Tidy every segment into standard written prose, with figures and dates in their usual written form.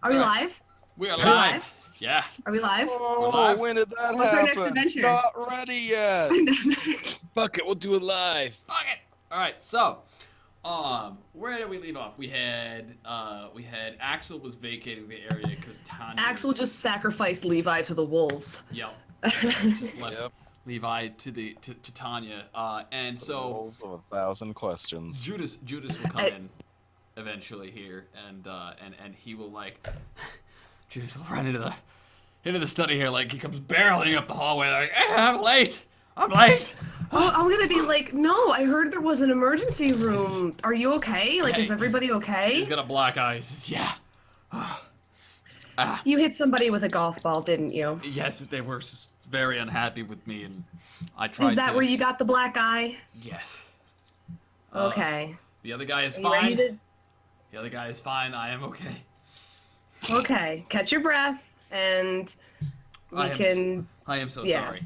Are we live? We are Are we live. live? Yeah. Are we live? We're live. When did that What's happen? our next adventure? Not ready yet. Fuck it, we'll do it live. Fuck it. All right. So, where did we leave off? We had Axel was vacating the area because Tanya. Axel just sacrificed Levi to the wolves. Yep. Just left Yep. Levi to Tanya. And so Wolves of 1,000 questions. Judas will come in eventually here, and he will like Judas will run into the study here, like he comes barreling up the hallway like, I'm late. Oh, I'm gonna be like, no, I heard there was an emergency room. Are you okay? Like, is everybody okay? He's got a black eye. He says, yeah. You hit somebody with a golf ball, didn't you? Yes, they were just very unhappy with me, and I tried to... Is that where you got the black eye? Yes. Okay. The other guy is Are you ready fine. to... The other guy is fine. I am okay. Okay, catch your breath, and we can... I am so yeah. sorry.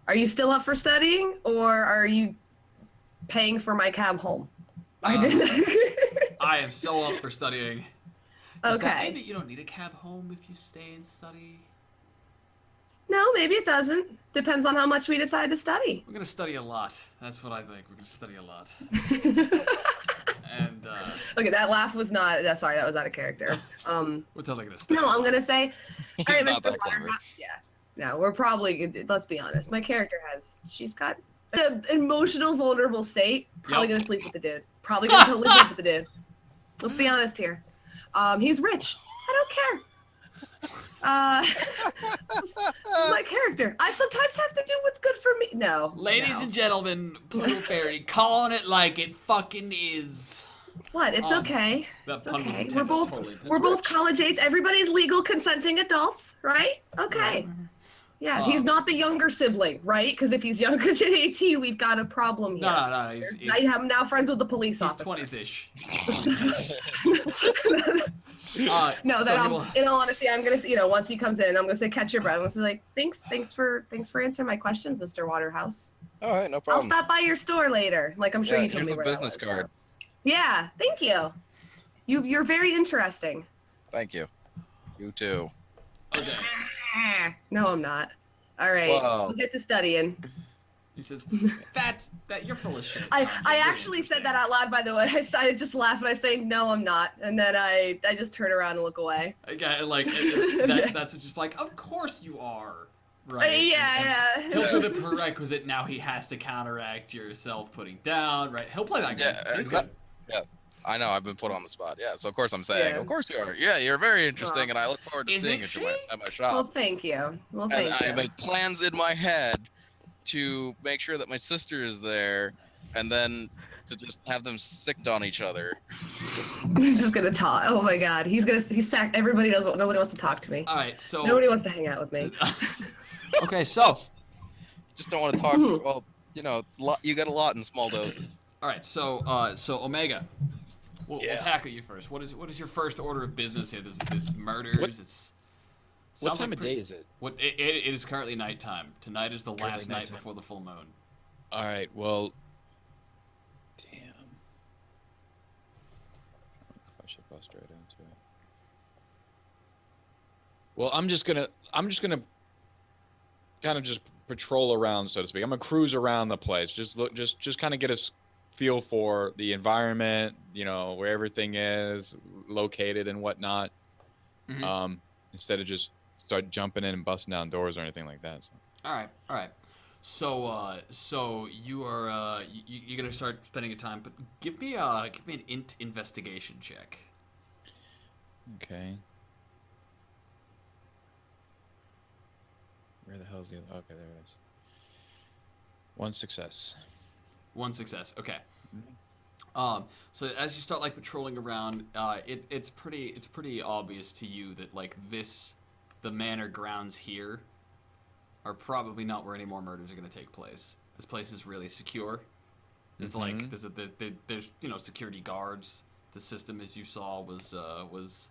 Are you still up for studying, or are you paying for my cab home? I didn't... I am so up for studying. Does that mean Okay. that you don't need a cab home if you stay and study? No, maybe it doesn't. Depends on how much we decide to study. We're gonna study a lot. That's what I think. We're gonna study a lot. And Okay, that laugh was not. Sorry, that was out of character. we're totally gonna study. No, I'm gonna say. He's All right, not Mr. that clever. Waterhouse. Yeah. No, we're probably. Let's be honest. My character she's got an emotional, vulnerable state. Probably Yep. gonna sleep with the dude. Probably gonna totally sleep with the dude. Let's be honest here. He's rich. I don't care. My character. I sometimes have to do what's good for me. No. Ladies no. and gentlemen, Poodle Fairy, calling it like it fucking is. What? It's okay. That It's pun was okay. intended We're totally. both college age. Everybody's legal, consenting adults, right? Okay. Yeah, he's not the younger sibling, right? Because if he's younger than 18, we've got a problem here. No. I'm now friends with the police He's officer. 20s-ish. No, so in all honesty, I'm gonna say, once he comes in, I'm gonna say, catch your breath. I'm gonna say, like, thanks for answering my questions, Mr. Waterhouse. All right, no I'll problem. stop by your store later. Like, I'm sure Yeah, you told here's me a where business that was, card. so. Yeah, thank you. You're very interesting. Thank you. You too. Okay. No, I'm not. All right, Whoa. we'll get to studying. He says, that you're full of shit. I Tom. You're really actually said that out loud, by the way. I just laugh and I say, no, I'm not. And then I just turn around and look away. Okay, like, that's just like, of course you are. Right? And he'll do the prerequisite, now he has to counteract your self-putting down, right? He'll play that game. Yeah, He's good. yeah. I know, I've been put on the spot. Yeah, so of course I'm saying, Yeah. of course you are. Yeah, you're very interesting, and I look forward to Isn't seeing you she? at my shop. Well, thank you. Well, And thank I you. make plans in my head to make sure that my sister is there, and then to just have them sicked on each other. I'm just gonna talk. Oh my God, he's everybody knows. Nobody wants to talk to me. All right, so... Nobody wants to hang out with me. Okay, so... Just don't want to talk. Mhm. Well, you get a lot in small doses. All right, so Omega, we'll tackle you first. What is your first order of business here? This murders. What time of day is it? It is currently nighttime. Tonight is the Currently last night nighttime. before the full moon. All right. Well, damn. I should bust right into it. Well, I'm just gonna kind of just patrol around, so to speak. I'm gonna cruise around the place, just kind of get a feel for the environment, where everything is located and whatnot. Mhm. Instead of just start jumping in and busting down doors or anything like that. So. All right. So you are you're gonna start spending your time, but give me an investigation check. Okay. Where the hell's the other? Okay, there it is. One success. One success. Okay. So as you start patrolling around, it's pretty obvious to you that the manor grounds here are probably not where any more murders are going to take place. This place is really secure. There's there's security guards. The system, as you saw, was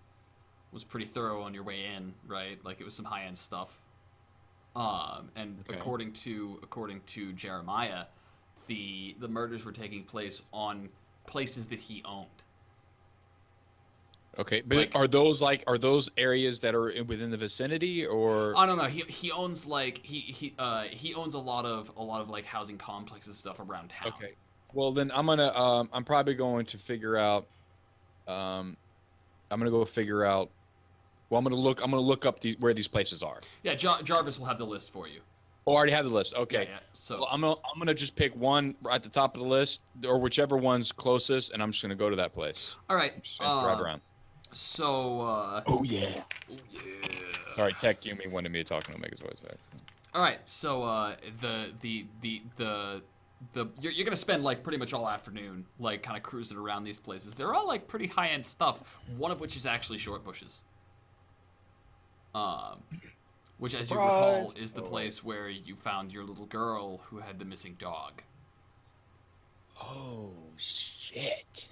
pretty thorough on your way in, right? Like, it was some high end stuff. And Okay. according to Jeremiah, the murders were taking place on places that he owned. Okay, but Like- are those areas that are within the vicinity, or? I don't know. He owns like he owns a lot of like housing complexes stuff around town. Okay. Well, then I'm probably going to figure out. I'm gonna go figure out. Well, I'm gonna look up where these places are. Yeah, Jarvis will have the list for you. Oh, I already have the list. Okay. Yeah. So Well, I'm gonna just pick one at the top of the list, or whichever one's closest, and I'm just gonna go to that place. all right. Just gonna drive around. So Oh yeah. oh, yeah. Sorry, Tech Yumi wanted me to talk in Omega's voice. Right? All right. So you're gonna spend like pretty much all afternoon like kind of cruising around these places. They're all like pretty high end stuff. One of which is actually Short Bushes. Which, as you recall, is the place where you found your little girl who had the missing dog. Oh shit!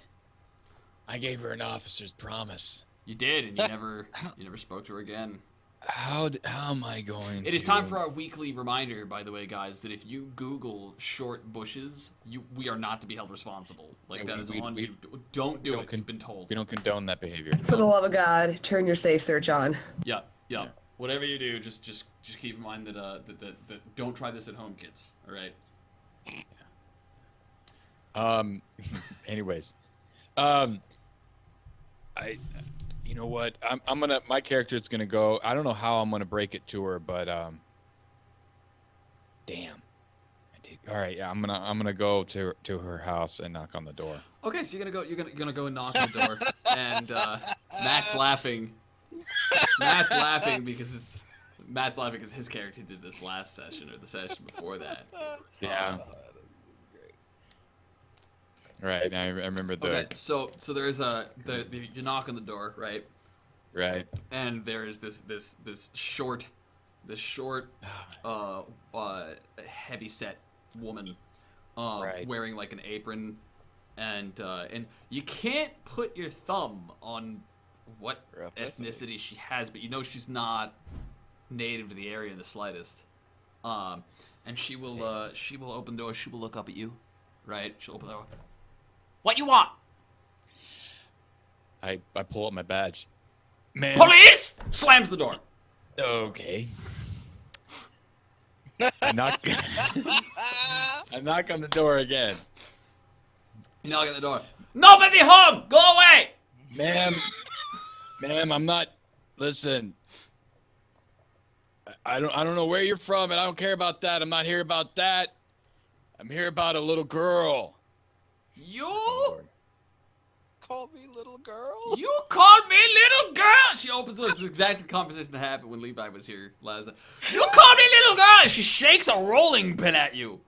I gave her an officer's promise. You did, and you never spoke to her again. How am I going? It is time for our weekly reminder, by the way, guys, that if you Google Short Bushes, we are not to be held responsible. Like, Yeah, that is we- on we- you. Don't do it. You've been told. We don't condone that behavior. For the love of God, turn your safe search on. Yeah. Whatever you do, just keep in mind that that don't try this at home, kids. All right. Anyways, you know what? My character's gonna go. I don't know how I'm gonna break it to her, but damn. I did. All right, yeah. I'm gonna go to her house and knock on the door. Okay, so you're gonna go and knock on the door, and Matt's laughing. Matt's laughing because his character did this last session or the session before that. Yeah. Right. I remember the. Okay, so there is you knock on the door, right? Right. And there is this short, heavy set woman, Right. wearing like an apron, and you can't put your thumb on what Her ethnicity. ethnicity she has, but you know she's not native to the area in the slightest. And she will open the door. She will look up at you, right? She'll open the door. What you want? I pull up my badge. Man. Police! Slams the door. Okay. I knock. I knock on the door again. You knock at the door. Nobody home! Go away! Ma'am, I'm not. Listen, I don't know where you're from, and I don't care about that. I'm not here about that. I'm here about a little girl. You? Call me little girl. You called me little girl! She opens the door. This is exactly the conversation that happened when Levi was here last time. You called me little girl! And she shakes a rolling pin at you.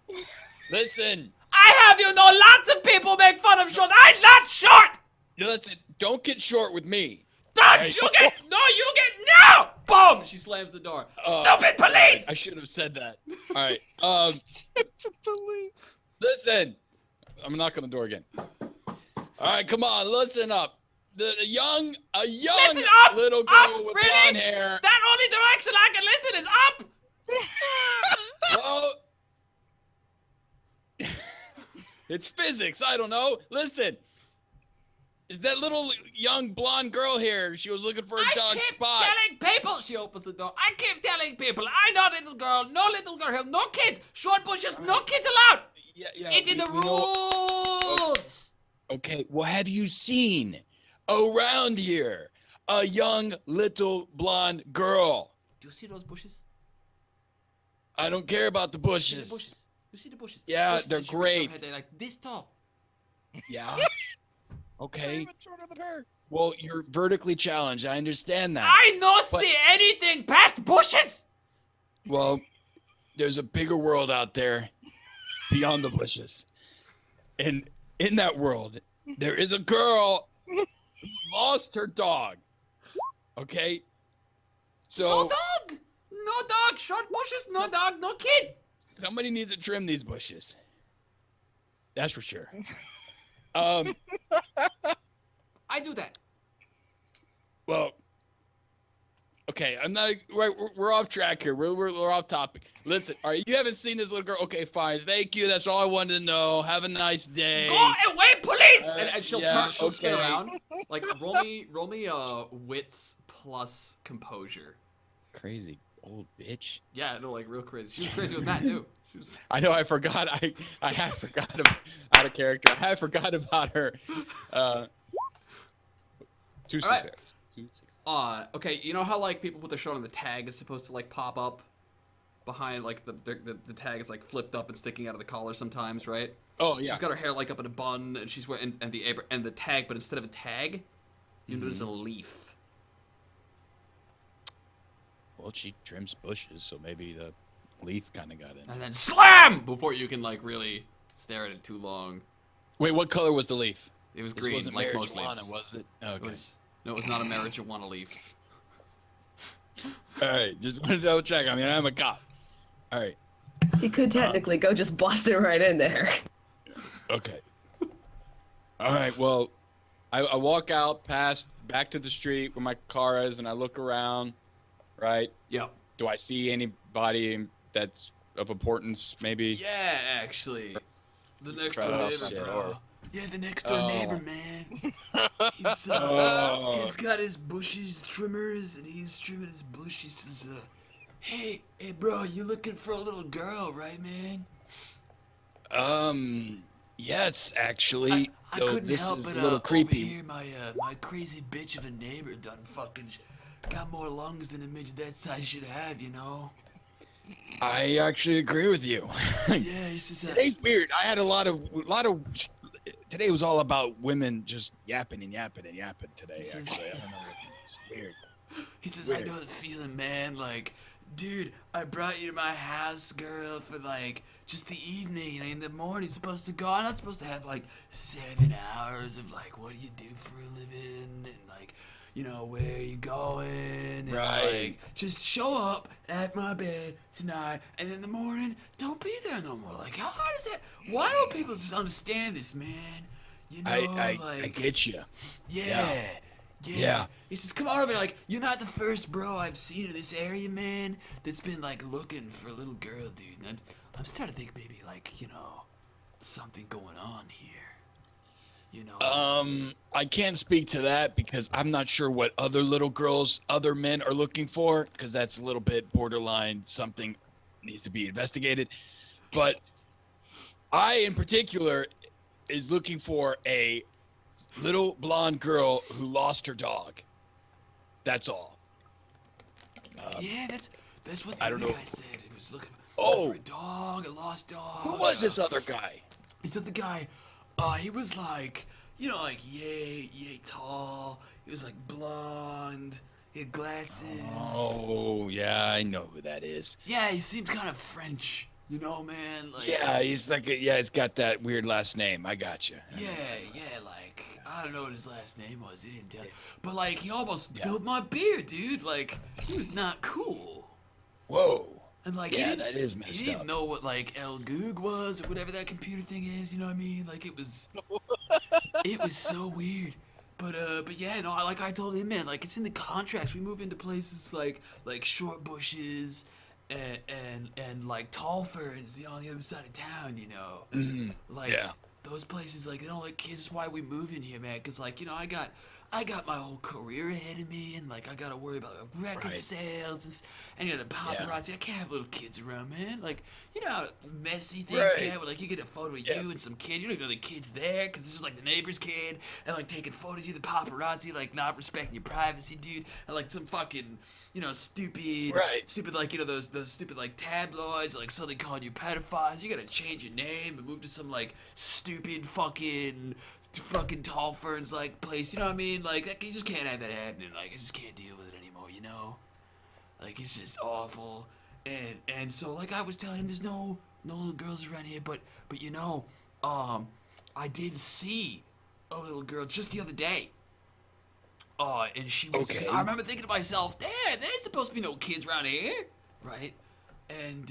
Listen, I have you know lots of people make fun of short. I'm not short! listen. Don't get short with me. Don't Hey. you get no! Boom! She slams the door. Stupid police! I should have said that. All right. Police. Listen. I'm knocking on the door again. All right, come on, listen up. A young Listen up! little girl Up, with really? blonde hair. That only direction I can listen is up! Well, it's physics. I don't know. Listen, is that little young blonde girl here? She was looking for a dog I keep spot. telling people. She opens the door. I keep telling people. I know little girl. No little girl here. No kids. Short bushes. No kids allowed. Yeah. It's in the we know- rules. Okay, well, have you seen around here a young little blonde girl? Do you see those bushes? I don't care about the You see bushes. the bushes? You see the bushes? Yeah, Bushes they're that she reached great. over her, they're like this tall. Yeah. I'm Okay. even shorter than her. Well, you're vertically challenged. I understand that. I no But- see anything past bushes. Well, there's a bigger world out there beyond the bushes. And in that world, there is a girl who lost her dog. Okay? So No dog. No dog. Short bushes. No dog. No kid. somebody needs to trim these bushes. That's for sure. I do that. Well, Okay, I'm not. We're off track here. We're off topic. Listen, all right, you haven't seen this little girl. Okay, fine. Thank you. That's all I wanted to know. Have a nice day. Go away, police! And she'll yeah, turn. She'll spin okay. around. Like roll me wits plus composure. Crazy old bitch. Yeah, no, like real crazy. She was crazy with Matt too. She was. I know. I forgot. I had forgot out of character. I had forgot about her. 2 All right. 6. 2 6. Okay, you know how like people put their shirt on the tag is supposed to like pop up behind like the tag is like flipped up and sticking out of the collar sometimes, right? Oh yeah. She's got her hair like up in a bun and she's wearing and the tag, but instead of a tag, you notice a leaf. Well, she trims bushes, so maybe the leaf kind of got in. And then slam before you can like really stare at it too long. Wait, what color was the leaf? It was This green, wasn't like most marijuana, leaves. was it? It Okay. no, it was not a marijuana leaf. All right, just wanted to double check. I mean, I'm a cop. All right. He could technically go just bust it right in there. Okay. All right. Well, I walk out past back to the street where my car is, and I look around. Right. Yep. Do I see anybody that's of importance? Maybe. Yeah, actually, the next door Try to neighbor, house bro. door. Yeah, the next door Oh. neighbor, man. He's he's got his bushes trimmers and he's trimming his bush. He says, hey, bro, you looking for a little girl, right, man? Yes, actually. I Though couldn't this help is but a little over creepy. here, my crazy bitch of a neighbor done fucking got more lungs than a midget that size should have, you know? I actually agree with you. Yeah, he says, Today's weird. I had a lot of. Today was all about women just yapping and yapping and yapping today. This is- Actually, I don't know. It's weird. He says, I Weird. know the feeling, man. Like, dude, I brought you to my house, girl, for like just the evening. And in the morning, supposed to go. I'm not supposed to have like 7 hours of like, what do you do for a living? And like, you know, where are you going? And Right. like, just show up at my bed tonight. And in the morning, don't be there no more. Like, how hard is that? Why don't people just understand this, man? You know, I get you. yeah. Yeah. He says, come on over. Like, you're not the first bro I've seen in this area, man, that's been, like, looking for a little girl, dude. And I'm starting to think maybe, like, you know, something going on here. You know? I can't speak to that because I'm not sure what other little girls, other men are looking for, because that's a little bit borderline. Something needs to be investigated. But I, in particular, is looking for a little blonde girl who lost her dog. That's all. Yeah, that's what the I don't other know. guy said. He was looking Oh. for a dog, a lost dog. Who was this other guy? He said the guy, he was like, you know, like yay tall. He was like blonde. He had glasses. Oh, yeah, I know who that is. Yeah, he seemed kind of French. You know, man. Like, Yeah, he's like, he's got that weird last name. I got you. Yeah, like, I don't know what his last name was. He didn't tell. But, like, he almost spilled my beer, dude. Like, he was not cool. Whoa. And, like, Yeah, he that is didn't, messed he didn't up. know what, like, El Goog was or whatever that computer thing is, you know what I mean? Like, it was so weird. But yeah, no, like I told him, man, like, it's in the contracts. We move into places like short bushes and like tall ferns on the other side of town, you know? Mhm. Like, Yeah. those places, like, they don't like kids. That's why we move in here, man. Because, like, you know, I got my whole career ahead of me, and, like, I got to worry about record Right. sales and you know, the paparazzi. I can't have little kids around, man. Like, you know how messy things Right. get, where, like, you get a photo of Yeah. you and some kid. You don't know the kid's there because this is, like, the neighbor's kid, and, like, taking photos of you, the paparazzi, like, not respecting your privacy, dude, and, like, some fucking, you know, stupid, like, you know, those stupid, like, tabloids, like, suddenly calling you pedophiles. You gotta change your name and move to some, like, stupid fucking tall ferns, like, place. You know what I mean? Like, that, you just can't have that happening. Like, I just can't deal with it anymore, you know? Like, it's just awful. And so, like, I was telling him, there's no little girls around here, but you know, I did see a little girl just the other day. And she was, because Okay. I remember thinking to myself, Dad, there's supposed to be no kids around here, right? And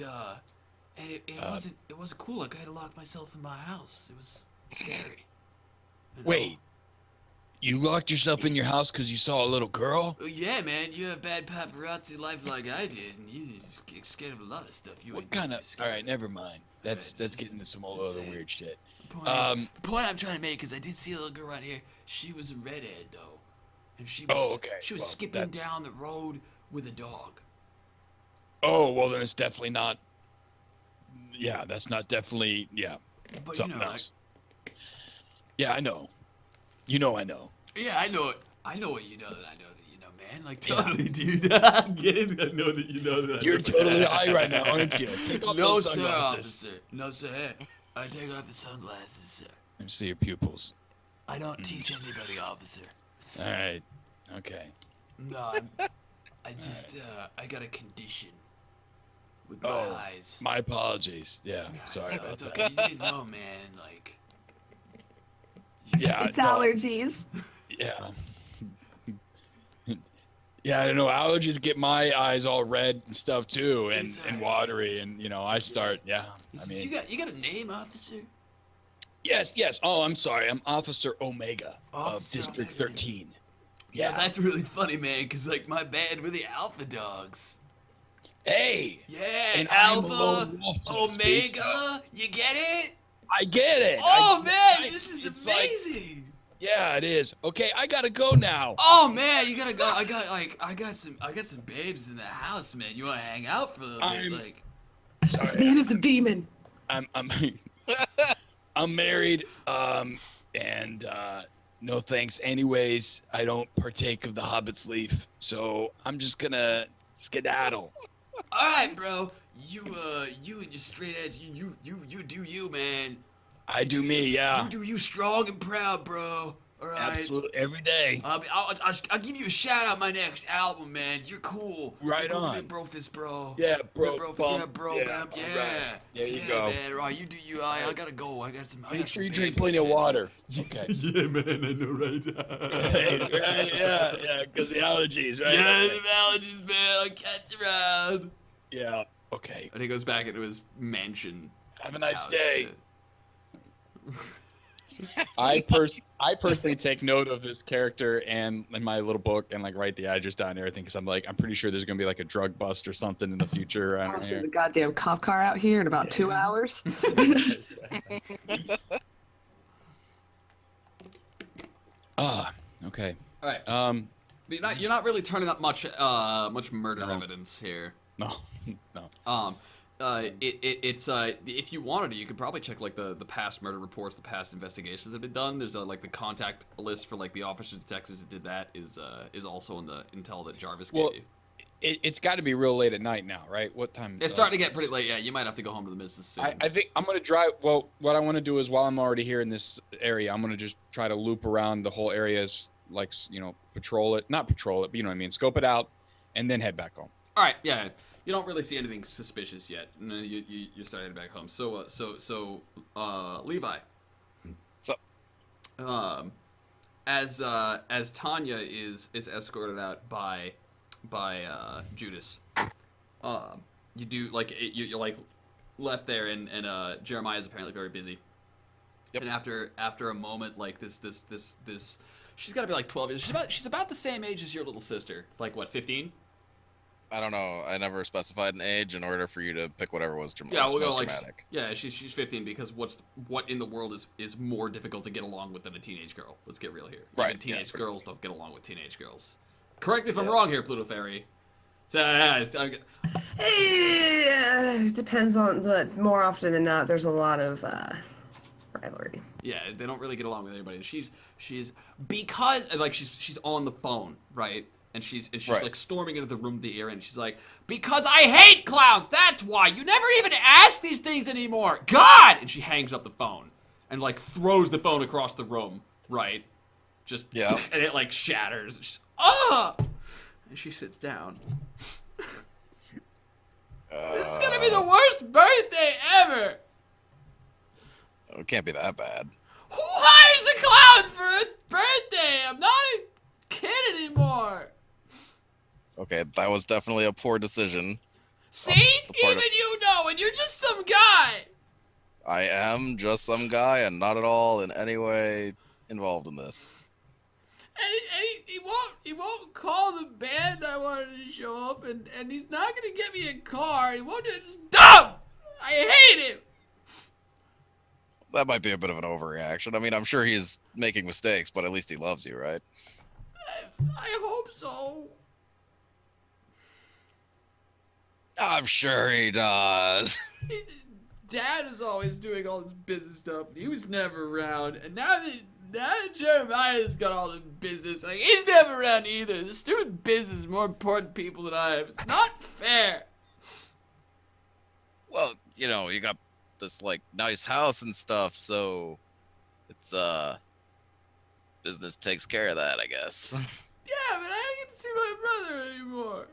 it wasn't cool. Like, I had to lock myself in my house. It was scary. You know? Wait. You locked yourself in your house because you saw a little girl? Oh, yeah, man, you have bad paparazzi life like I did, and you just get scared of a lot of stuff. You What ain't kind of? scared All right, never mind. That's just- getting into some just other saying. weird shit. The point I'm trying to make is I did see a little girl right here. She was a redhead though, and she was she was skipping down the road with a dog. Oh, well then it's definitely not. Yeah, that's not definitely. Yeah, But something else. Yeah, I know. You know, I know. Yeah, I know it. I know what you know that I know that you know, man. Like totally, dude. I get it. I know that you know that. You're totally high right now, aren't you? Take off No, those sir, sunglasses. officer. No, sir. I take off the sunglasses, sir. Let me see your pupils. I don't teach anybody, officer. All right. Okay. No, I just, I got a condition with my eyes. My apologies. Yeah, sorry So about it's that. okay. You didn't know, man. Like, Yeah. It's allergies. Yeah. Yeah, I don't know. Allergies get my eyes all red and stuff too, and watery, and you know, I start. Yeah. I mean. you got a name, officer? Yes. Oh, I'm sorry. I'm Officer Omega of Officer District Omega. 13. Yeah, that's really funny, man. Cause like my band, we're the Alpha Dogs. Hey. Yeah, And I'm a Alpha, lone wolf, Omega. You get it? I get it. Oh man, this is it's like- amazing. Yeah, it is. Okay, I gotta go now. Oh man, you gotta go. I got some babes in the house, man. You wanna hang out for a little bit? Like, This man is a demon. I'm I'm married. And no thanks. Anyways, I don't partake of the Hobbit's leaf, so I'm just gonna skedaddle. all right, bro. You and your straight edge. You do you, man. I do me. Yeah. You do you strong and proud, bro. All right. Absolutely. Every day. I'll give you a shout out my next album, man. You're cool. Right You're cool on. with Brofist, bro. Yeah, bro. Brofist, bump. yeah, bro. Yeah, Bam, yeah. all right. There you yeah, go. man. All right, you do you. I gotta go. I got some. Make sure you drink plenty of water. Okay. Yeah, man. I know, right? Right, yeah, because the allergies, right? Yeah, Okay. the allergies, man. I'll catch you around. Yeah. Okay. And he goes back into his mansion. Have a nice house. day. I personally take note of this character and in my little book and like write the address down and everything because I'm pretty sure there's gonna be like a drug bust or something in the future around I'll see here. the goddamn cop car out here in about 2 hours. Okay. All right. But You're not really turning up much murder evidence here. no. It's if you wanted to, you could probably check like the past murder reports, the past investigations that have been done. There's like the contact list for like the officers, detectives that did that is also in the intel that Jarvis gave you. It's got to be real late at night now, right? What time? It's starting to get pretty late. Yeah, you might have to go home to the missus soon. I think I'm gonna drive. Well, what I want to do is while I'm already here in this area, I'm gonna just try to loop around the whole area, like patrol it, not patrol it, but you know what I mean, scope it out, and then head back home. All right, yeah. You don't really see anything suspicious yet. And then you're starting back home. So Levi. What's up? As Tanya is escorted out by Judas. You do like you're like left there, and Jeremiah is apparently very busy. Yep. And after a moment, like this, she's got to be like 12 years. She's about the same age as your little sister. Like what, 15? I don't know. I never specified an age in order for you to pick whatever was Yeah, we'll go most like dramatic. yeah. She's 15 because what in the world is more difficult to get along with than a teenage girl? Let's get real here. Right, Even teenage yeah. girls don't get along with teenage girls. Correct me if I'm wrong here, Pluto Fairy. So, Depends on, but more often than not, there's a lot of rivalry. yeah, they don't really get along with anybody. And she's because like she's on the phone, right? And she's Right. like storming into the room to hear, and she's like, "Because I hate clowns. That's why. You never even ask these things anymore. God!" And she hangs up the phone and like throws the phone across the room, right? Just Yeah. and it like shatters. And she's and she sits down. This is gonna be the worst birthday ever. It can't be that bad. Who hires a clown for a birthday? I'm not a kid anymore. Okay, that was definitely a poor decision. See? the part Even of- you know, and you're just some guy. I am just some guy and not at all in any way involved in this. he won't call the band I wanted to show up, and he's not gonna get me a car. He won't do it. It's dumb. I hate him. That might be a bit of an overreaction. I mean, I'm sure he's making mistakes, but at least he loves you, right? I hope so. I'm sure he does. Dad is always doing all this business stuff. He was never around, and now that Jeremiah's got all this business, like he's never around either. This stupid business is more important people than I am. It's not fair. Well, you know, you got this like nice house and stuff, so it's business takes care of that, I guess. Yeah, but I don't get to see my brother anymore.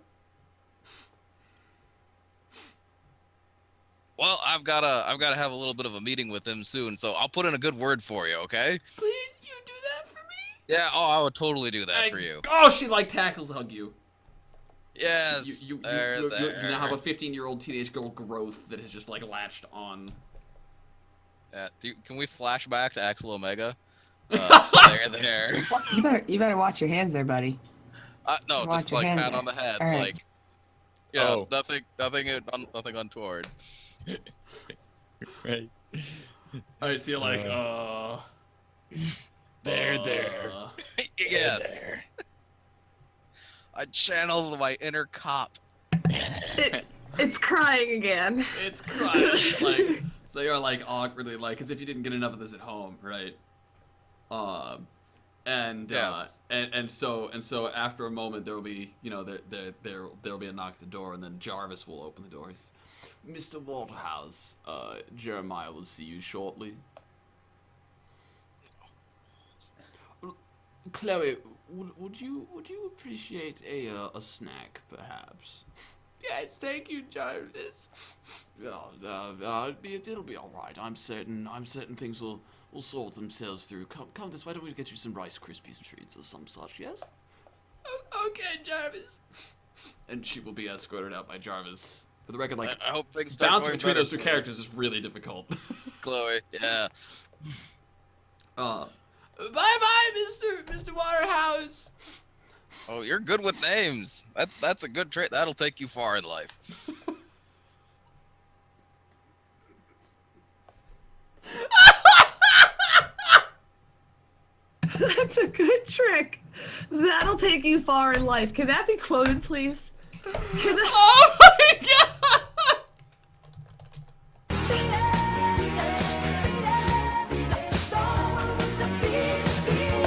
Well, I've gotta have a little bit of a meeting with him soon, so I'll put in a good word for you, okay? Please, you do that for me? Yeah, I would totally do that for you. Oh, she like tackles hug you. Yes. You now have a 15-year-old teenage girl growth that has just like latched on. Yeah. Can we flash back to Axel Omega? There. You better watch your hands there, buddy. No, Watch just your like hands pat there. on the head, All right. like. Yeah, nothing untoward. Right. All right, so you're like, There. Yes. There. I channeled my inner cop. It's crying again. it's crying. Like, so you're like awkwardly, like, as if you didn't get enough of this at home, right? Yes. And so after a moment there will be, you know, there'll be a knock at the door, and then Jarvis will open the door. Mr. Waterhouse, Jeremiah will see you shortly. Chloe, would you appreciate a snack, perhaps? Yes, thank you, Jarvis. It'll be all right. I'm certain things will sort themselves through. Come this way. Don't we get you some Rice Krispies treats or some such? Yes. Okay, Jarvis. And she will be escorted out by Jarvis. For the record, like, I hope things start bouncing going between better those two for characters is really difficult. Chloe. Yeah. Bye, Mr. Waterhouse. Oh, you're good with names. That's a good trait. That'll take you far in life. That's a good trick. That'll take you far in life. Can that be quoted, please? Oh my god!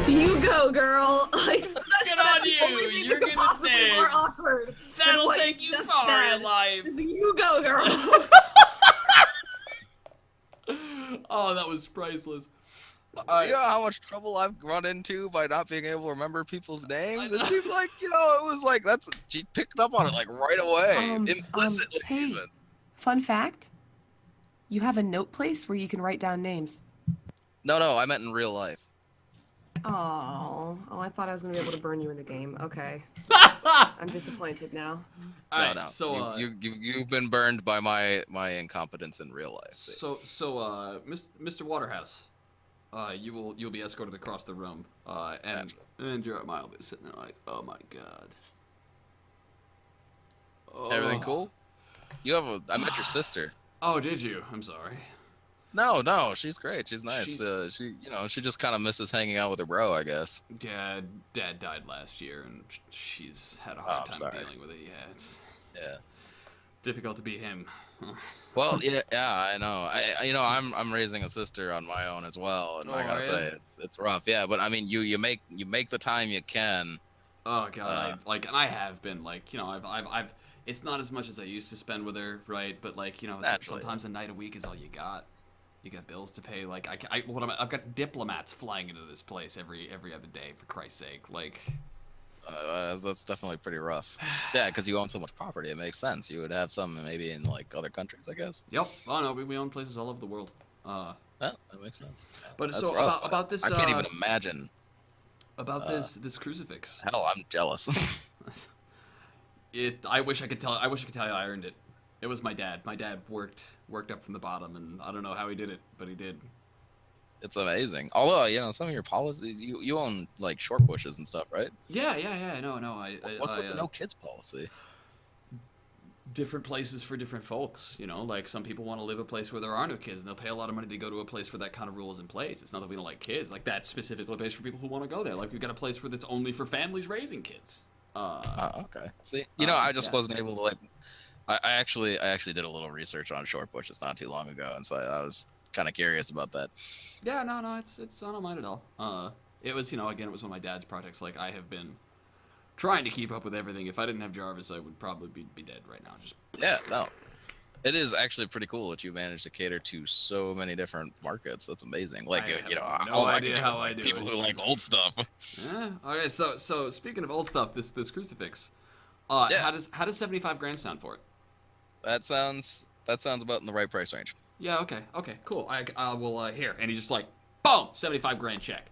You go, girl. Like, Good on you. You're good with names. more awkward. That'll take you far in life. You go, girl. Oh, that was priceless. You know how much trouble I've run into by not being able to remember people's names? It seems like, you know, it was like, she picked up on it like right away. Implicitly hey, even. Fun fact: you have a note place where you can write down names. No, I meant in real life. Oh, I thought I was gonna be able to burn you in the game. Okay, I'm disappointed now. All right, No. so You've been burned by my incompetence in real life. Mr. Waterhouse, you'll be escorted across the room, and Jeremiah will be sitting there like, oh my god. Oh. Everything cool? I met your sister. Oh, did you? I'm sorry. No, she's great. She's nice. She just kind of misses hanging out with her bro, I guess. Dad died last year, and she's had a hard time dealing with it. Yeah, it's difficult to be him. Well, yeah, I know. I'm raising a sister on my own as well, and I gotta say it's rough. Yeah, but I mean, you make the time you can. Oh god, and I have been like, you know, I've it's not as much as I used to spend with her, right? But like, you know, sometimes a night a week is all you got. You got bills to pay. Like I've got diplomats flying into this place every other day. For Christ's sake, like. That's definitely pretty rough. Yeah, because you own so much property, it makes sense. You would have some maybe in like other countries, I guess. Yep. Oh no, we own places all over the world. Yeah, that makes sense. But That's so rough. about this. I can't even imagine. About this crucifix. Hell, I'm jealous. I wish I could tell you I earned it. It was my dad. My dad worked up from the bottom, and I don't know how he did it, but he did. It's amazing. Although, you know, some of your policies, you own like short bushes and stuff, right? Yeah. No. What's with the no kids policy? Different places for different folks, you know, like some people want to live a place where there are no kids and they'll pay a lot of money to go to a place where that kind of rule is in place. It's not that we don't like kids, like that's specifically a place for people who want to go there. Like we've got a place where that's only for families raising kids. Okay. See, you know, I just wasn't able to like, I actually did a little research on short bushes not too long ago. And so I was kind of curious about that. Yeah, no, it's I don't mind at all. It was, you know, again, it was one of my dad's projects. Like I have been trying to keep up with everything. If I didn't have Jarvis, I would probably be dead right now. Just yeah, no. It is actually pretty cool that you managed to cater to so many different markets. That's amazing. Like, you know, no idea how I do people it. who like old stuff. Yeah. Okay. So speaking of old stuff, this crucifix. Yeah. How does 75 grand sound for it? That sounds about in the right price range. Yeah. Okay. Cool. I will here, and he just like boom, 75 grand check,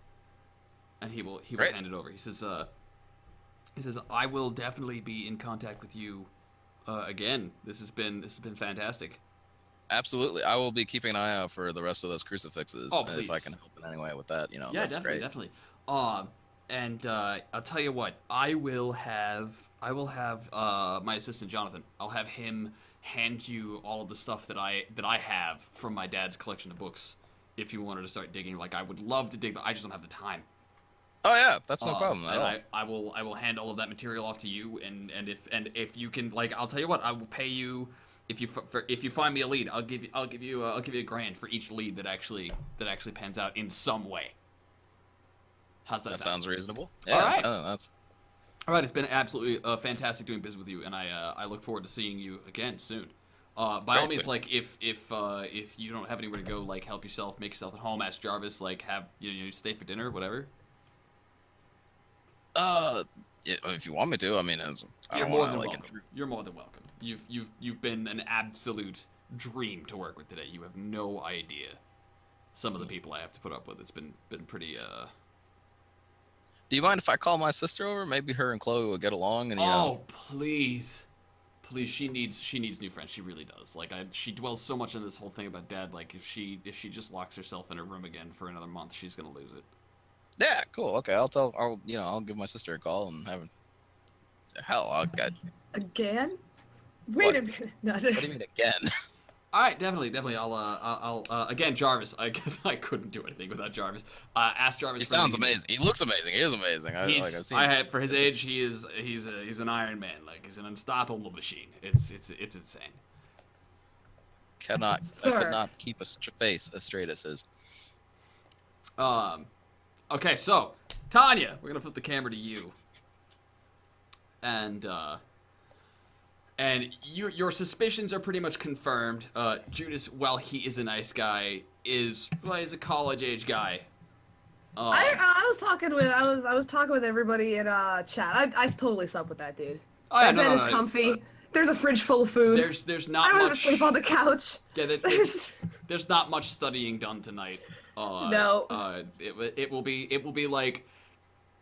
and he will Great. hand it over. He says I will definitely be in contact with you again. This has been fantastic. Absolutely. I will be keeping an eye out for the rest of those crucifixes. Oh, if I can help in any way with that, you know, Yeah, that's definitely. great. And I'll tell you what, I will have my assistant Jonathan. I'll have him hand you all of the stuff that I have from my dad's collection of books. If you wanted to start digging, like I would love to dig, but I just don't have the time. Oh yeah, that's no problem at all. I will hand all of that material off to you, and if you can, like, I'll tell you what, I will pay you if you find me a lead. I'll give you $1,000 for each lead that actually pans out in some way. How's that sound? Sounds reasonable. Yeah, all right. That's... All right, it's been absolutely fantastic doing business with you, and I look forward to seeing you again soon. By all means, like if you don't have anywhere to go, like help yourself, make yourself at home. Ask Jarvis, like have stay for dinner, whatever. If you want me to, I mean, You're more than welcome. You're more than welcome. You've been an absolute dream to work with today. You have no idea some of the people I have to put up with. It's been pretty. Do you mind if I call my sister over? Maybe her and Chloe will get along. And please, she needs new friends. She really does. Like she dwells so much on this whole thing about Dad. Like if she just locks herself in her room again for another month, she's gonna lose it. Yeah, cool. Okay, I'll give my sister a call and have. Hell, I'll get. Again? Wait a minute. What do you mean again? All right, definitely. I'll again, Jarvis. I couldn't do anything without Jarvis. Ask Jarvis. He sounds amazing. He looks amazing. He is amazing. For his age, he's an Iron Man. Like he's an unstoppable machine. It's insane. I could not keep a face as straight as his. Okay, so Tanya, we're gonna flip the camera to you, and your suspicions are pretty much confirmed. Judas, while he is a nice guy, he's a college-age guy. I was talking with everybody in chat. I totally slept with that dude. Oh, yeah, that bed is comfy. There's a fridge full of food. There's not I don't much. have to sleep on the couch. Yeah, there's not much studying done tonight. No. It will be like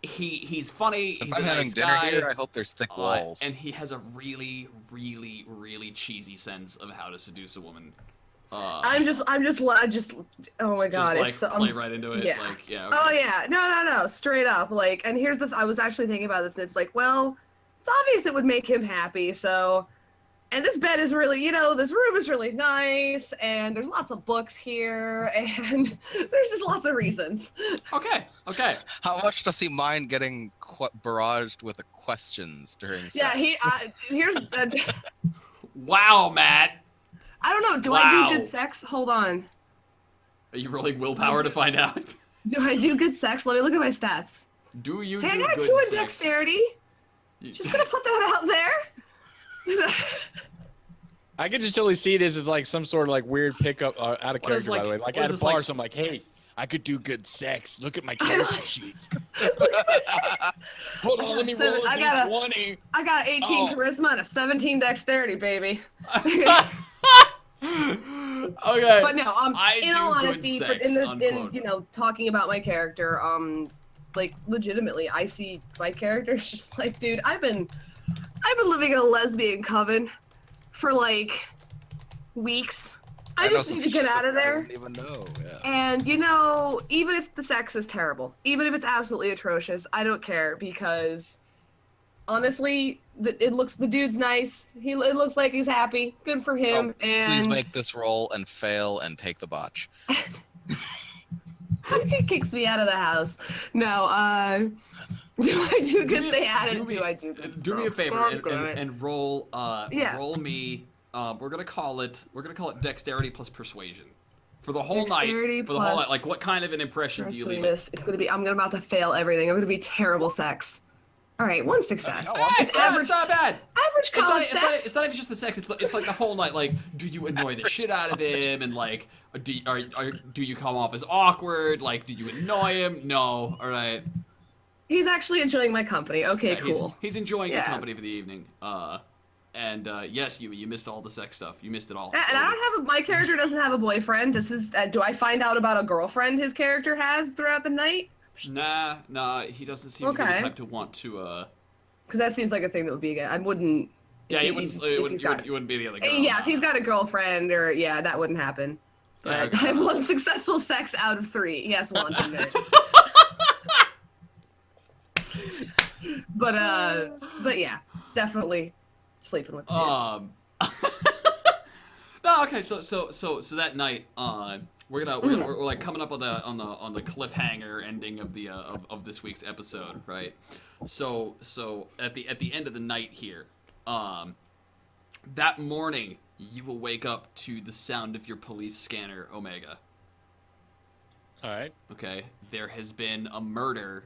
he's funny. Since he's I'm a having nice dinner guy, here, I hope there's thick walls. and he has a really, really, really cheesy sense of how to seduce a woman. I'm just. Oh my god! Just like play right into it. Yeah. Like, yeah. Okay. Oh yeah. No. Straight up. Like, and here's I was actually thinking about this, and it's like, well, it's obvious it would make him happy. So, and this bed is really, this room is really nice, and there's lots of books here, and there's just lots of reasons. Okay. How much does he mind getting barraged with the questions during sex? Yeah. Here's. Wow, Matt. I don't know. Do Wow. I do good sex? Hold on. Are you rolling willpower to find out? Do I do good sex? Let me look at my stats. Do you Hey, I do got good 2 in sex? dexterity. Just gonna put that out there. I can just totally see this as like some sort of like weird pickup out of character, by the way. Like at a bar, so I'm like, hey, I could do good sex. Look at my character sheet. Hold on, let me roll a d20. I got 18 charisma and a 17 dexterity, baby. Okay. But no, in all do good honesty, sex, in talking about my character, like legitimately, I see my character is just like, dude, I've been living in a lesbian coven for like weeks, I know just some need to shit get out this of guy there. wouldn't even know. Yeah. And you know, even if the sex is terrible, even if it's absolutely atrocious, I don't care because honestly, the dude's nice. It looks like he's happy. Good for him. Please And make this roll and fail and take the botch. he kicks me out of the house. No, do I do good thing at it? Do I do good Do me a stuff? favor God and, damn and, it. and roll Yeah. roll me. We're gonna call it dexterity plus persuasion for the whole night. Dexterity For the whole night, plus like what kind of an impression do you leave it? Merciless. It's gonna be. I'm about to fail everything. I'm gonna be terrible sex. All right, one success. Oh, It's It's not bad. average college sex. It's not even just the sex. It's like the whole night. Like, do you annoy the shit out of him? And like, do you come off as awkward? Like, do you annoy him? No. All right. He's actually enjoying my company. Okay, Yeah, cool. He's enjoying your Yeah. company for the evening. And yes, you missed all the sex stuff. You missed it all. And So- I don't have my character doesn't have a boyfriend. Do I find out about a girlfriend his character has throughout the night? Nah, he doesn't seem to be the Okay. type to want to. Because that seems like a thing that would be good. I wouldn't. Yeah, if you he- wouldn't. if You he's wouldn't, you wouldn't be the other girl. Yeah, if he's got a girlfriend or that wouldn't happen. Yeah, But okay. I have one successful sex out of 3. Yes, one. I'm good. but yeah, definitely sleeping with him. No, okay. So that night, we're like coming up on the cliffhanger ending of the of this week's episode, right? So at the end of the night here, that morning you will wake up to the sound of your police scanner, Omega. All right. Okay, there has been a murder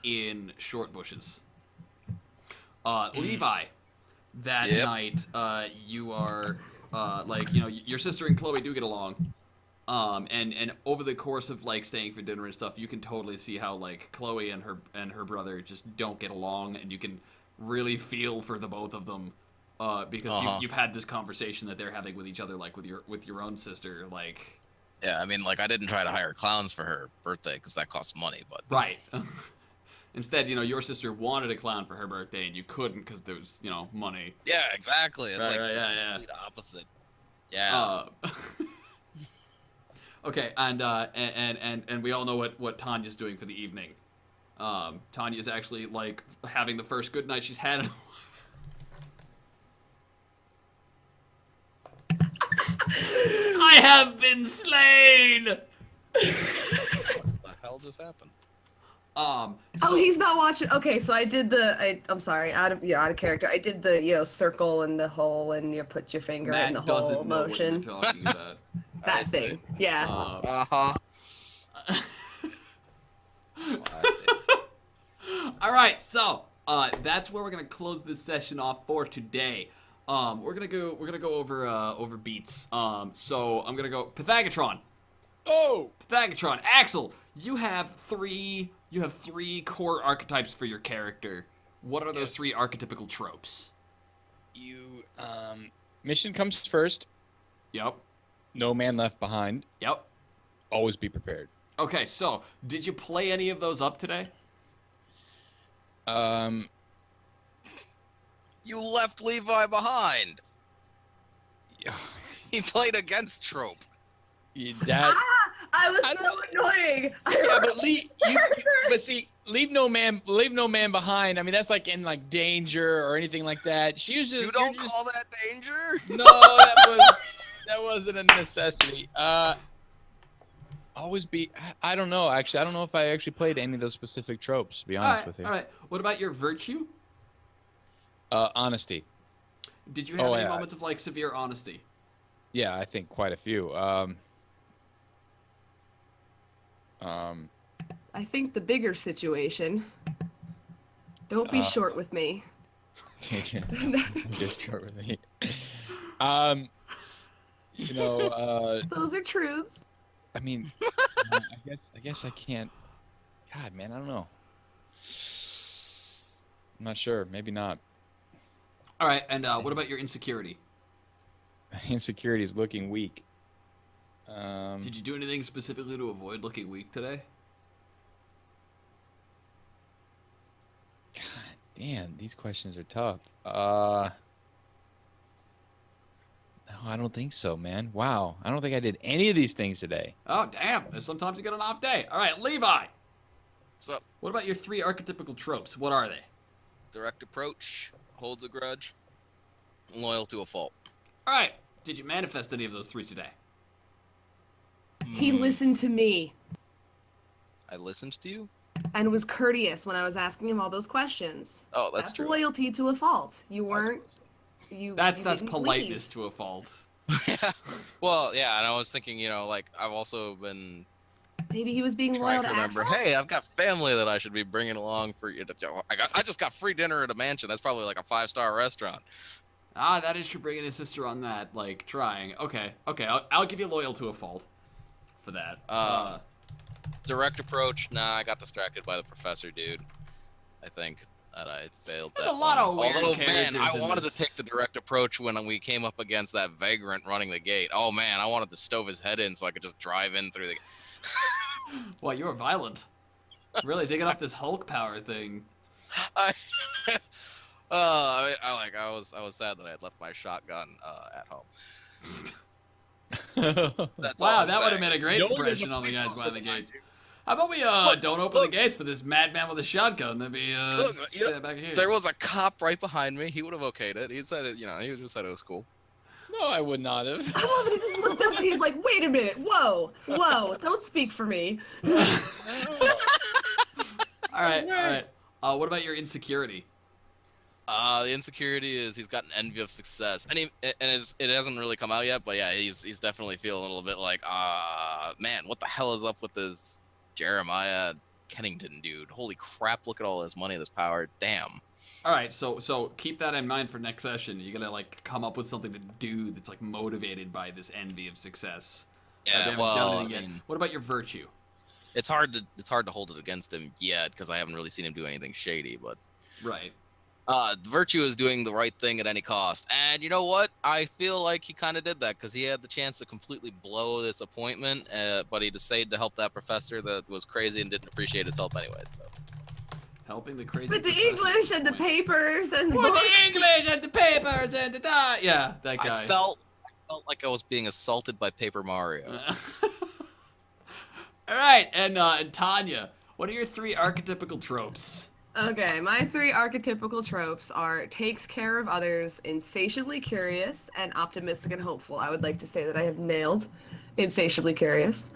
in Short Bushes. Levi, that Yep. night, you are like, you know, your sister and Chloe do get along. And over the course of like staying for dinner and stuff, you can totally see how like Chloe and her brother just don't get along, and you can really feel for the both of them. Because you've had this conversation that they're having with each other, like with your own sister, like. Yeah, I mean, like, I didn't try to hire clowns for her birthday because that costs money, but... Right. Instead, you know, your sister wanted a clown for her birthday, and you couldn't because there was, you know, money. Yeah, exactly. It's Right, like yeah. complete opposite. Yeah. Okay, and we all know what Tanya's doing for the evening. Tanya's actually, like, having the first good night she's had in a I have been slain! What the hell just happened? So, He's not watching. Okay, so I did I'm sorry, out of character. I did the circle and the hole and you put your finger in the Matt doesn't hole know motion. what you're talking about. I That see. thing. Yeah. Uh-huh. I see. All right, so that's where we're gonna close this session off for today. We're gonna go over beats. So I'm gonna go Faggotron. Oh, Faggotron. Axel, you have three core archetypes for your character. What are those Yes. 3 archetypical tropes? you mission comes first. Yep. No man left behind. Yep. Always be prepared. Okay, so did you play any of those up today? You left Levi behind. Yeah, He played against trope. that. I was I so don't- annoying. Yeah, but leave no man behind. I mean, that's like in like danger or anything like that. She was just. You don't you're just- call that danger? No, that wasn't a necessity. Always be. I don't know. Actually, I don't know if I actually played any of those specific tropes. To be honest with you. All right. What about your virtue? Honesty. Did you have any yeah. moments of like severe honesty? Yeah, I think quite a few. I think the bigger situation. Don't be short with me. Just short with me. You know, Those are truths. I mean, I guess I can't. God, man, I don't know. I'm not sure. Maybe not. All right, and what about your insecurity? Insecurity is looking weak. Did you do anything specifically to avoid looking weak today? God damn, these questions are tough. No, I don't think so, man. Wow. I don't think I did any of these things today. Oh, damn. Sometimes you get an off day. All right, Levi. What's up? What about your 3 archetypical tropes? What are they? Direct approach, holds a grudge, loyal to a fault. All right. Did you manifest any of those 3 today? He listened to me I listened to you? and was courteous when I was asking him all those questions. Oh, that's true. Loyalty to a fault. You I weren't. suppose You. That's you didn't politeness to a fault. so. Well, yeah, and I was thinking, you know, like, I've also been leave. Maybe he was being trying loyal to to remember, Axel. hey, I've got family that I should be bringing along for you. I just got free dinner at a mansion. That's probably like a 5-star restaurant. Ah, that is true. Bringing his sister on that, like, trying. Okay. I'll give you loyal to a fault for that. Direct approach, nah, I got distracted by the professor dude. I think that I failed There's that a lot one. of weird Although, man, characters I in wanted this. to take the direct approach when we came up against that vagrant running the gate. Oh, man, I wanted to stove his head in so I could just drive in through the... Well, you were violent. Really digging up this Hulk power thing. I was sad that I had left my shotgun at home. That's all Wow, I'm that would have saying. made a great No, there's impression a on the police guys by officer the behind gates. you. How about we don't open the gates for this madman with a shotgun? That'd be Look, stand back here. There was a cop right behind me. He would have okayed it. He said it, you know, he just said it was cool. No, I would not have. I love it. He just looked up and he's like, "Wait a minute, whoa, don't speak for me." All right. What about your insecurity? The insecurity is he's got an envy of success, and it hasn't really come out yet. But yeah, he's definitely feeling a little bit like, man, what the hell is up with this Jeremiah Kennington dude? Holy crap! Look at all this money, this power. Damn. All right, so keep that in mind for next session. You're gonna like come up with something to do that's like motivated by this envy of success. I Yeah, haven't well, done I anything yet. mean, What about your virtue? it's hard to hold it against him yet because I haven't really seen him do anything shady. But Right. virtue is doing the right thing at any cost, and you know what? I feel like he kind of did that because he had the chance to completely blow this appointment, but he decided to help that professor that was crazy and didn't appreciate his help anyways. So. Helping the crazy. With the professor English and the point. papers and the With books. the English and the papers and the yeah, that guy. I felt like I was being assaulted by Paper Mario. All right, and Tanya, what are your 3 archetypical tropes? Okay, my 3 archetypical tropes are takes care of others, insatiably curious, and optimistic and hopeful. I would like to say that I have nailed insatiably curious.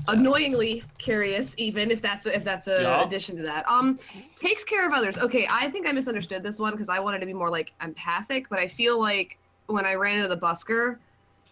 Annoyingly curious, even if that's a Yeah. addition to that. Takes care of others. Okay, I think I misunderstood this one because I wanted to be more like empathic, but I feel like when I ran into the busker,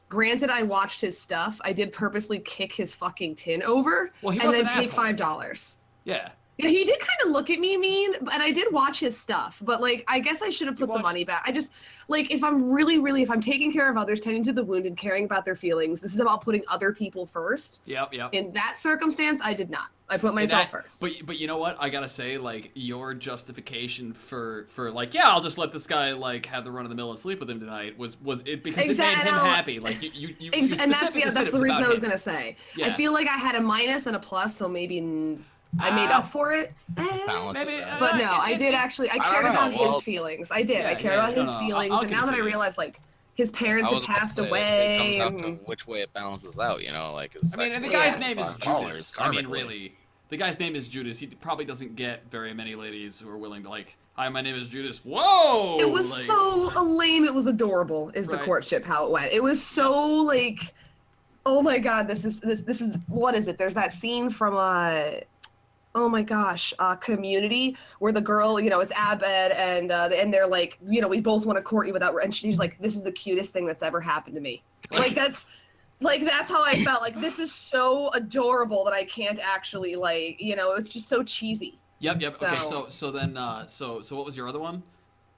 granted I watched his stuff, I did purposely kick his fucking tin over Well, he and was then an take asshole. $5. Yeah. Yeah, he did kind of look at me mean, and I did watch his stuff, but like, I guess I should have put the watched- money back. I just, like, if I'm if I'm taking care of others, tending to the wounded, caring about their feelings, this is about putting other people first. Yep. In that circumstance, I did not. I put myself first. But you know what? I gotta say, like, your justification for like, yeah, I'll just let this guy like have the run of the mill and sleep with him tonight was it because it made him happy. Like you and that's specifically said it the was reason about I was him. gonna say. Yeah. I feel like I had a minus and a plus, so maybe I made up for it. Balances maybe, out. But no, it- I did actually. I cared don't know, about well- his feelings. I did. Yeah, I cared yeah, about no, his no, feelings, I'll and give now it that to I you. realize, like, his parents I had was about to passed say, away. it comes out to and- which way it balances out, you know, like. His I mean, sex and the life guy's and name is $5 Judas. I mean, karmically. really, the guy's name is Judas. He probably doesn't get very many ladies who are willing to like, hi, my name is Judas. Whoa! It was like, so lame. It was adorable. Is the Right. courtship how it went? It was so like, oh my god, this is what is it? There's that scene from oh my gosh, Community, where the girl, you know, it's Abed and they're like, you know, we both want to court you without, and she's like, this is the cutest thing that's ever happened to me. Like that's how I felt. Like, this is so adorable that I can't actually, like, you know, it's just so cheesy. Yep. Okay. So- So then, so what was your other one?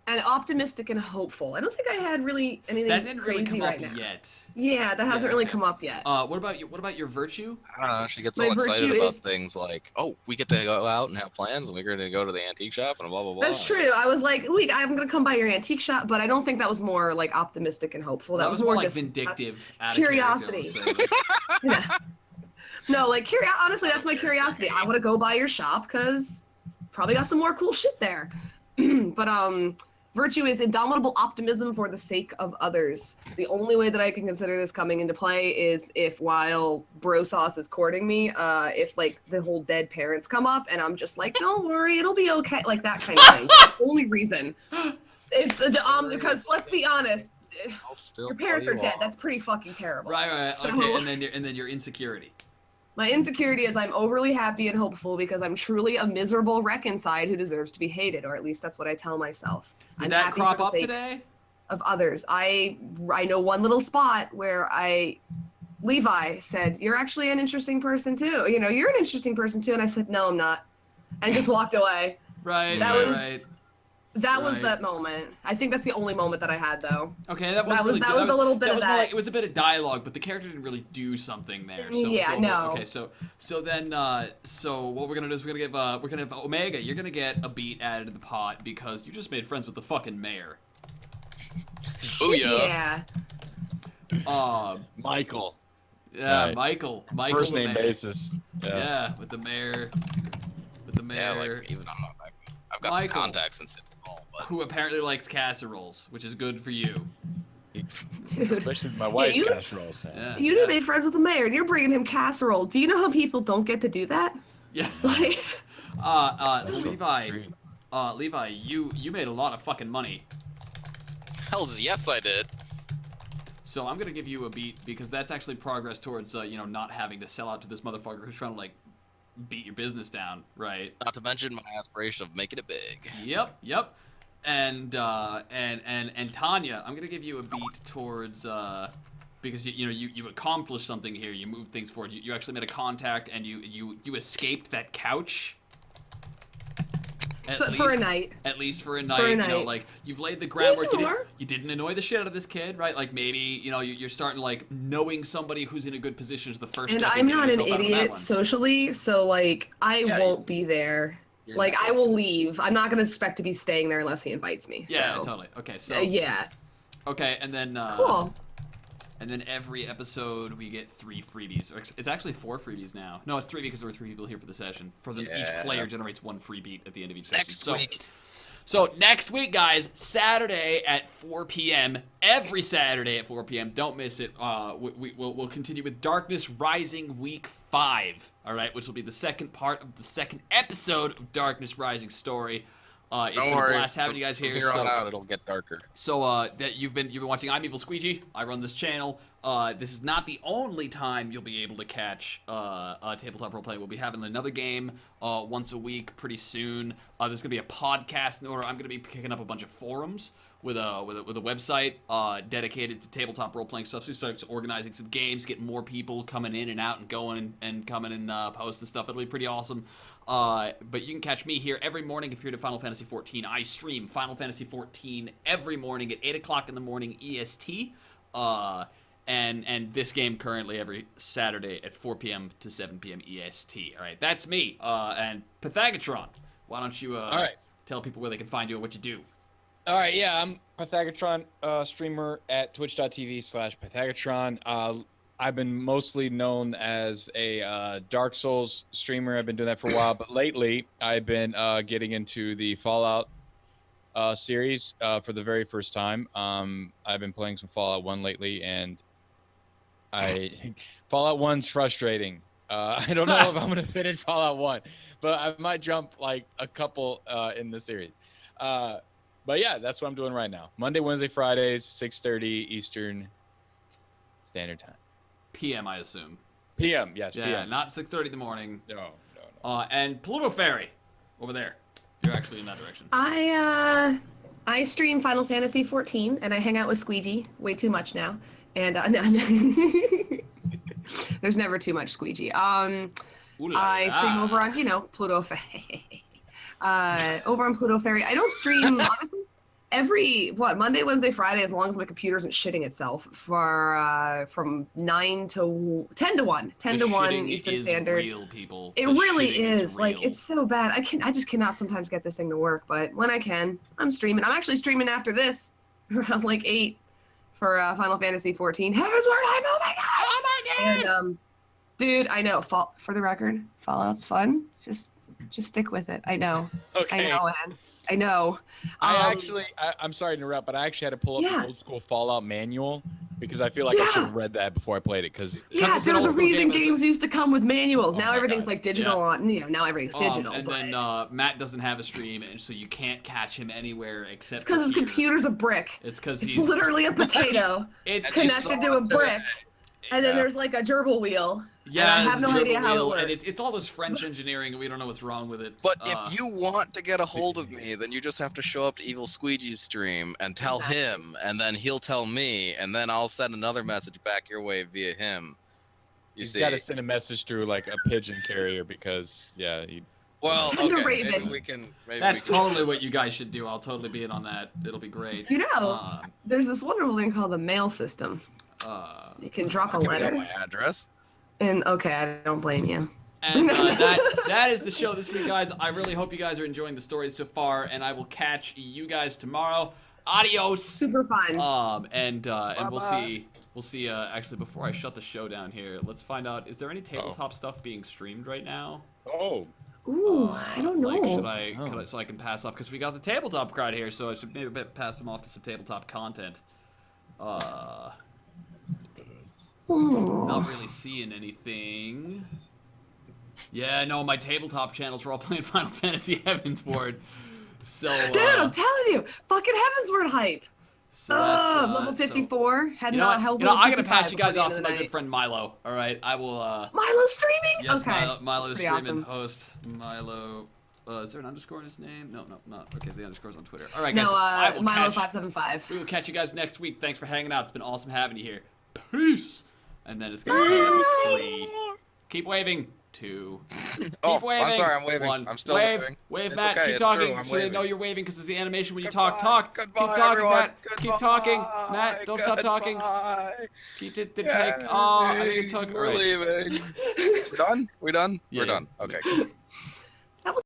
And optimistic and hopeful. I don't think I had really anything That didn't really crazy come right up now. yet. Yeah, that hasn't Yeah, really okay. come up yet. What about your virtue? I don't know. She gets My all excited virtue about is- things like, oh, we get to go out and have plans, and we're going to go to the antique shop, and blah blah blah. That's true. I was like, wait, I'm gonna come by your antique shop, but I don't think that was more like optimistic and hopeful. That was more like just vindictive. curiosity. Yeah. No, like honestly, that's my curiosity. I want to go by your shop because probably got some more cool shit there. But Virtue is indomitable optimism for the sake of others. The only way that I can consider this coming into play is if while Bro Sauce is courting me, if like the whole dead parents come up and I'm just like, don't worry, it'll be okay, like that kind of thing. That's the only reason. It's because let's be honest, your parents are dead. That's pretty fucking terrible. Right. So, Okay, and then your insecurity. my insecurity is I'm overly happy and hopeful because I'm truly a miserable wreck inside who deserves to be hated, or at least that's what I tell myself. Did I'm that happy crop for the up sake today? of others. I know one little spot where Levi said, "You're actually an interesting person too. You know, you're an interesting person too." And I said, "No, I'm not," and just walked away. Right. That was Right. that moment. I think that's the only moment that I had though. Okay, that was That was really a good. little bit that of was more that. like, it was a bit of dialogue, but the character didn't really do something there. So, Yeah, no. Okay, so what we're gonna do is we're gonna have Omega. You're gonna get a beat added to the pot because you just made friends with the fucking mayor. Booyah. Yeah. Michael. Yeah, Right. Michael. First the name mayor. basis. Yeah, with the mayor. Yeah, like even I'm not that good. I've got Michael. some contacts in City Hall, but Who apparently likes casseroles, which is good for you. Dude. Especially my wife's you- casseroles. Yeah. You just made friends with the mayor and you're bringing him casserole. Do you know how people don't get to do that? Yeah. Like, Levi. Levi, you made a lot of fucking money. hells yes I did. So I'm gonna give you a beat because that's actually progress towards not having to sell out to this motherfucker who's trying to like beat your business down, right? Not to mention my aspiration of making it big. Yep. And Tanya, I'm gonna give you a beat towards because you accomplished something here. You moved things forward. You actually made a contact and you escaped that couch. for a night. At least for a night. You know, like you've laid the groundwork. Sure. You didn't annoy the shit out of this kid, right? Like maybe you're starting like knowing somebody who's in a good position is the first And step. I'm in not getting an yourself out of that idiot one. socially, so like I won't be there. You're Like not- I will leave. I'm not gonna expect to be staying there unless he invites me. Yeah, so. totally. Okay, so Yeah. okay, and then Cool. and then every episode we get 3 freebies. Or it's actually 4 freebies now. No, it's 3 because there were 3 people here for the session. Each Yeah. player generates 1 free beat at the end of each session. Next week. So next week, guys, Saturday at 4 p.m. Every Saturday at 4 p.m. Don't miss it. We'll continue with Darkness Rising Week 5. All right, which will be the second part of the second episode of Darkness Rising story. It's Don't been a worry. blast having you guys From here. here on So, out, it'll get darker. that you've been watching. I'm EvilSqueegee. I run this channel. This is not the only time you'll be able to catch tabletop roleplay. We'll be having another game once a week pretty soon. There's gonna be a podcast in order. I'm gonna be picking up a bunch of forums with a website dedicated to tabletop role-playing stuff. So we start organizing some games, getting more people coming in and out and going and coming and posts and stuff. It'll be pretty awesome. But you can catch me here every morning if you're to Final Fantasy XIV. I stream Final Fantasy XIV every morning at 8 o'clock in the morning EST. And this game currently every Saturday at 4 p.m. to 7 p.m. EST. All right, that's me. And Faggotron, why don't you All right. tell people where they can find you and what you do? All right, yeah, I'm Faggotron, streamer at twitch.tv/Faggotron. I've been mostly known as a Dark Souls streamer. I've been doing that for a while, but lately I've been getting into the Fallout series for the very first time. I've been playing some Fallout 1 lately, and Fallout 1's frustrating. I don't know if I'm going to finish Fallout 1, but I might jump like a couple in the series. But yeah, that's what I'm doing right now. Monday, Wednesday, Fridays, 6:30 Eastern Standard Time. PM, I assume. PM, yes, Yeah, PM. not 6:30 in the morning. No. And Pluto Fairy, over there. You're actually in that direction. I stream Final Fantasy 14 and I hang out with Squeegee way too much now. And there's never too much Squeegee. I stream over on, Pluto Fairy. Over on Pluto Fairy. I don't stream honestly every Monday, Wednesday, Friday, as long as my computer isn't shitting itself for from 10 to 1 Eastern Standard. Real, people. It The really shitting is. Like real. it's so bad. I just cannot sometimes get this thing to work, but when I can, I'm streaming. I'm actually streaming after this around like 8 for Final Fantasy 14. Heaven's Word, oh my god! Oh my god! And dude, I know. For the record, Fallout's fun. Just stick with it. I know. Okay. I know, man. I know. I'm sorry to interrupt, but I actually had to pull up the old school Fallout manual because I feel like I should have read that before I played it. Yeah, it's there was a old school reason game, games used to come with manuals. Oh Now my everything's God. like digital on, now everything's digital. And but then Matt doesn't have a stream, and so you can't catch him anywhere except because his here. computer's a brick. It's because It's he's literally a potato it's connected to a brick. And then there's like a gerbil wheel. Yeah, and I have no idea how it works. And it's all this French engineering, and we don't know what's wrong with it. But if you want to get a hold of me, then you just have to show up to EvilSqueegee's stream and tell him, and then he'll tell me, and then I'll send another message back your way via him. He's got to send a message through like a pigeon carrier because, Well, Send a okay, raven. maybe we can. That's totally what you guys should do. I'll totally be in on that. It'll be great. There's this wonderful thing called the mail system. You can drop a letter. My address. And okay, I don't blame you. And that is the show this week, guys. I really hope you guys are enjoying the story so far, and I will catch you guys tomorrow. Adios. Super fun. And we'll see. We'll see. Actually, before I shut the show down here, let's find out. Is there any tabletop stuff being streamed right now? Oh. Ooh, I don't know. Like, should I? So I can pass off because we got the tabletop crowd here, so I should maybe pass them off to some tabletop content. Not really seeing anything. Yeah, no, my tabletop channels are all playing Final Fantasy Heavensward. So, dude, I'm telling you, fucking Heavensward hype. So that's, level 54. I'm gonna pass you guys off to my good friend Milo. All right, I will. Milo streaming? Yes, okay. Milo streaming awesome. host. Milo. Is there an underscore in his name? No, not. Okay, the underscore's on Twitter. All right, guys. No, Milo575. We will catch you guys next week. Thanks for hanging out. It's been awesome having you here. Peace. And then it's gonna be 3. Keep waving. 2. Keep waving. I'm sorry, I'm waving. 1. I'm still waving. waving. Wave, It's Matt. okay, Keep it's talking true, I'm so they waving. know you're waving because it's the animation when you Goodbye, talk. goodbye, Keep talking, everyone. Matt. Goodbye, Keep talking. Matt, don't stop talking. goodbye. Keep it. Take. Oh, I think it took. We're all right. leaving. We're done? Yeah, We're done? Okay.